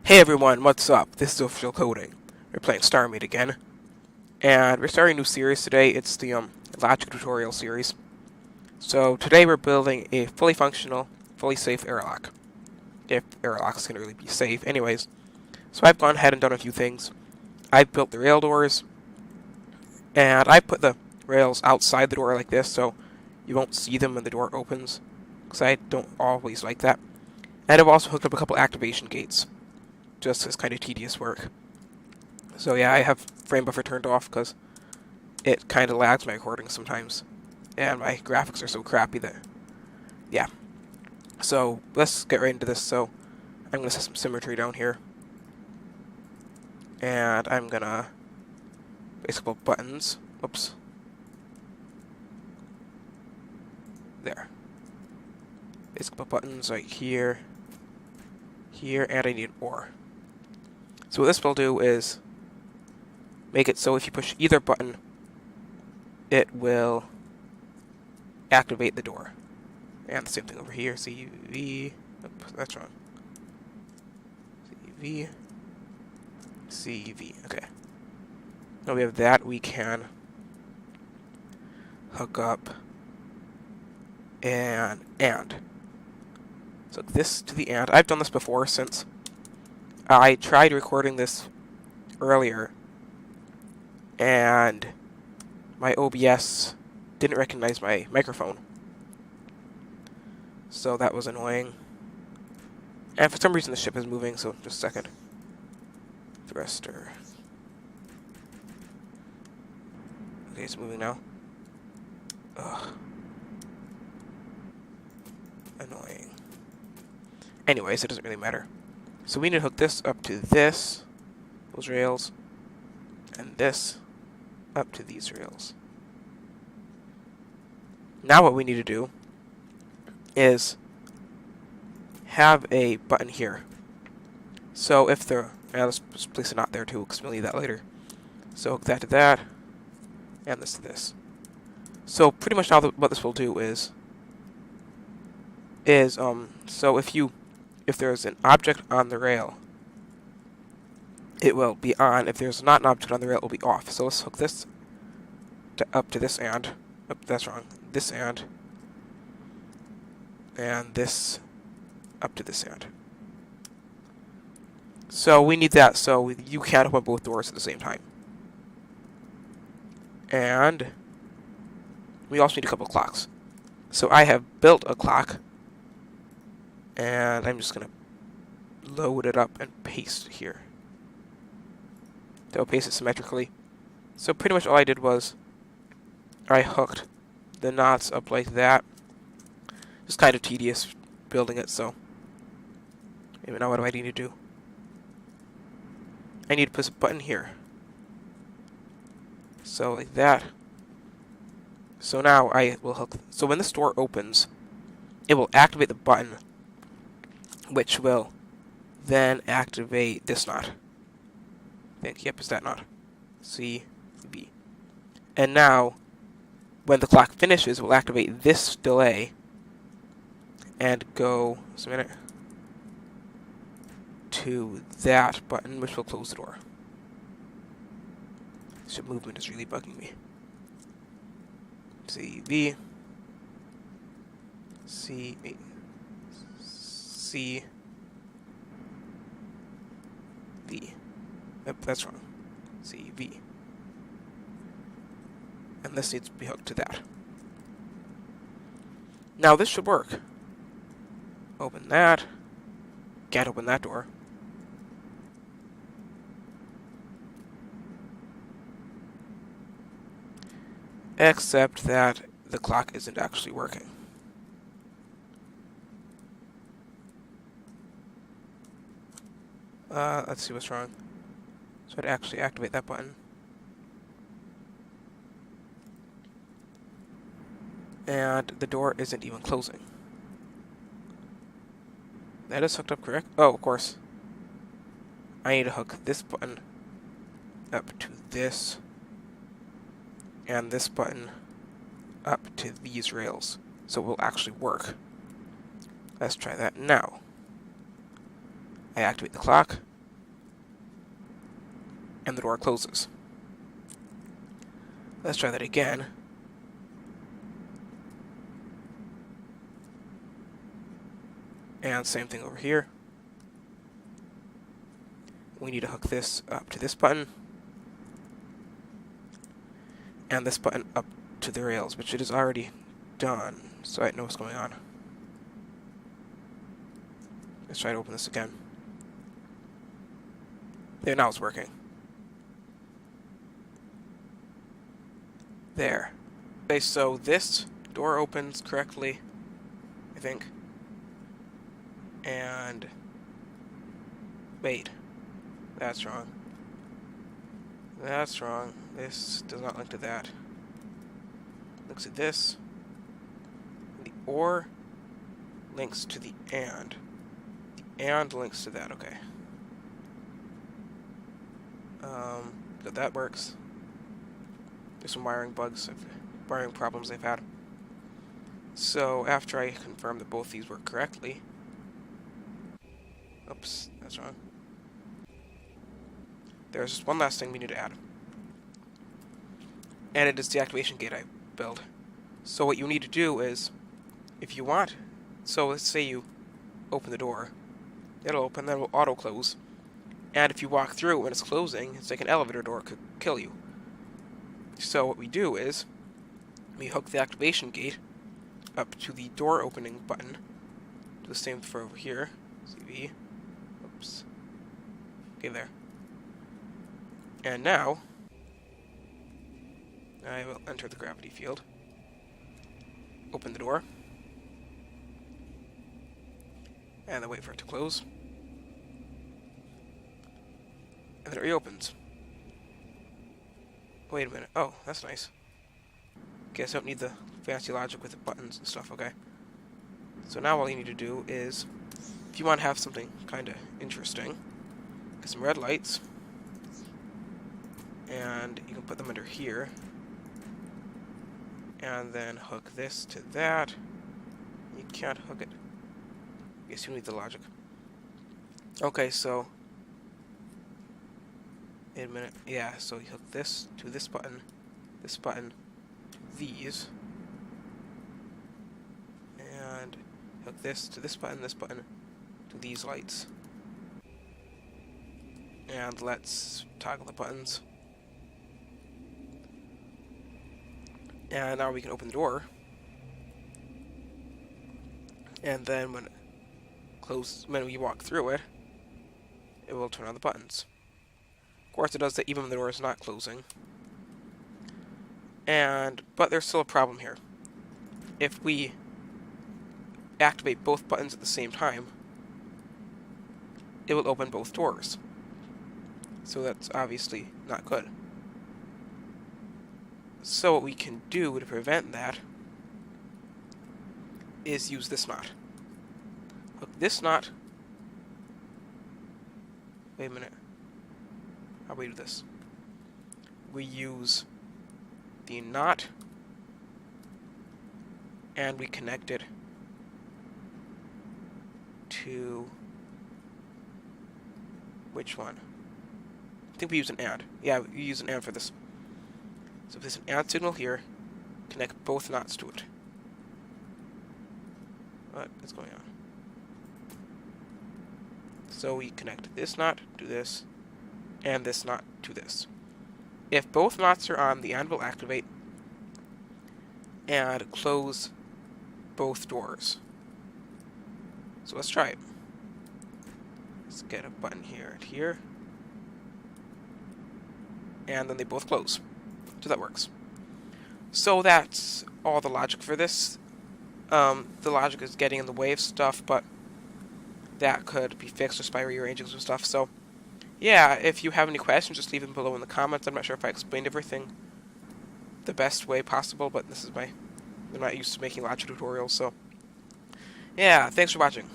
Hey everyone, what's up? This is Official Coding. We're playing Starmade again, and we're starting a new series today. It's the logic tutorial series. So today we're building a fully functional, fully safe airlock. If airlocks can really be safe. Anyways, so I've gone ahead and done a few things. I've built the rail doors, and I put the rails outside the door like this, so you won't see them when the door opens, because I don't always like that. And I've also hooked up a couple activation gates, just as kind of tedious work. So yeah, I have frame buffer turned off because it kind of lags my recording sometimes. And my graphics are so crappy that, yeah. So let's get right into this. So I'm going to set some symmetry down here. And I'm going to basically put buttons. Oops. There. Basically put buttons right here, here, and I need an OR. So what this will do is make it so if you push either button, it will activate the door. And the same thing over here, CV, oops, that's wrong. CV, CV, okay. Now we have that, we can hook up and. So this to the and. I've done this before since I tried recording this earlier and my OBS didn't recognize my microphone. So that was annoying. And for some reason the ship is moving, so just a second. Thruster. Okay, it's moving now. Ugh. Annoying. Anyways, it doesn't really matter. So we need to hook this up to this, those rails, and this up to these rails. Now what we need to do is have a button here. So if the, let's place it not there too, because we'll need that later. So hook that to that, and this to this. So pretty much now what this will do is so if there's an object on the rail, it will be on. If there's not an object on the rail, it will be off. So let's hook this up to this and, oh, that's wrong, this and this up to this and. So we need that so you can't open both doors at the same time. And we also need a couple of clocks. So I have built a clock, and I'm just going to load it up and paste here. That will paste it symmetrically. So pretty much all I did was I hooked the knots up like that. Just kind of tedious building it, so maybe now what do I need to do? I need to put a button here. So like that. So now I will hook. So when this door opens, it will activate the button, which will then activate this knot. I think, yep, is that knot? C, B. And now, when the clock finishes, it will activate this delay and go, just a minute, to that button, which will close the door. This movement is really bugging me. C, V, C, C, V. Yep, that's wrong. C, V. And this needs to be hooked to that. Now this should work. Open that. Can't open that door. Except that the clock isn't actually working. Let's see what's wrong. So I'd actually activate that button. And the door isn't even closing. That is hooked up correct? Oh, of course. I need to hook this button up to this, and this button up to these rails, so it will actually work. Let's try that now. I activate the clock, and the door closes. Let's try that again. And same thing over here. We need to hook this up to this button, and this button up to the rails, which it is already done, so I know what's going on. Let's try to open this again. There, now it's working. There. Okay, so this door opens correctly, I think. And wait, that's wrong. That's wrong. This does not link to that. Links to this. The OR links to the AND. The AND links to that, okay. Good, that works. There's some wiring bugs, wiring problems they've had. So after I confirm that both these work correctly, oops, that's wrong. There's just one last thing we need to add. And it is the activation gate I built. So what you need to do is, if you want, so let's say you open the door, it'll open, then it will auto-close. And if you walk through and it's closing, it's like an elevator door, it could kill you. So what we do is, we hook the activation gate up to the door opening button. Do the same for over here. CV. Oops. Okay, there. And now, I will enter the gravity field. Open the door. And then wait for it to close. And then it reopens. Wait a minute. Oh, that's nice. Guess I don't need the fancy logic with the buttons and stuff, okay. So now all you need to do is, if you want to have something kind of interesting, get some red lights, and you can put them under here, and then hook this to that. You can't hook it. I guess you need the logic. Okay, so wait a minute. Yeah, so you hook this to this button to these, and hook this to this button to these lights. And let's toggle the buttons. And now we can open the door. And then when we walk through it, it will turn on the buttons. Of course, it does that even when the door is not closing. But there's still a problem here. If we activate both buttons at the same time, it will open both doors. So that's obviously not good. So what we can do to prevent that is use this knot. Hook this knot. Wait a minute. How do we do this? We use the knot and we connect it to which one? I think we use an AND. Yeah, we use an AND for this. So if there's an AND signal here, connect both knots to it. What is going on? So we connect this knot to this, and this knot to this. If both knots are on, the AND will activate and close both doors. So let's try it. Let's get a button here and here. And then they both close. So that works. So that's all the logic for this. The logic is getting in the way of stuff, but that could be fixed just by rearranging some stuff. So yeah, if you have any questions, just leave them below in the comments. I'm not sure if I explained everything the best way possible, but I'm not used to making logic tutorials, so yeah, thanks for watching.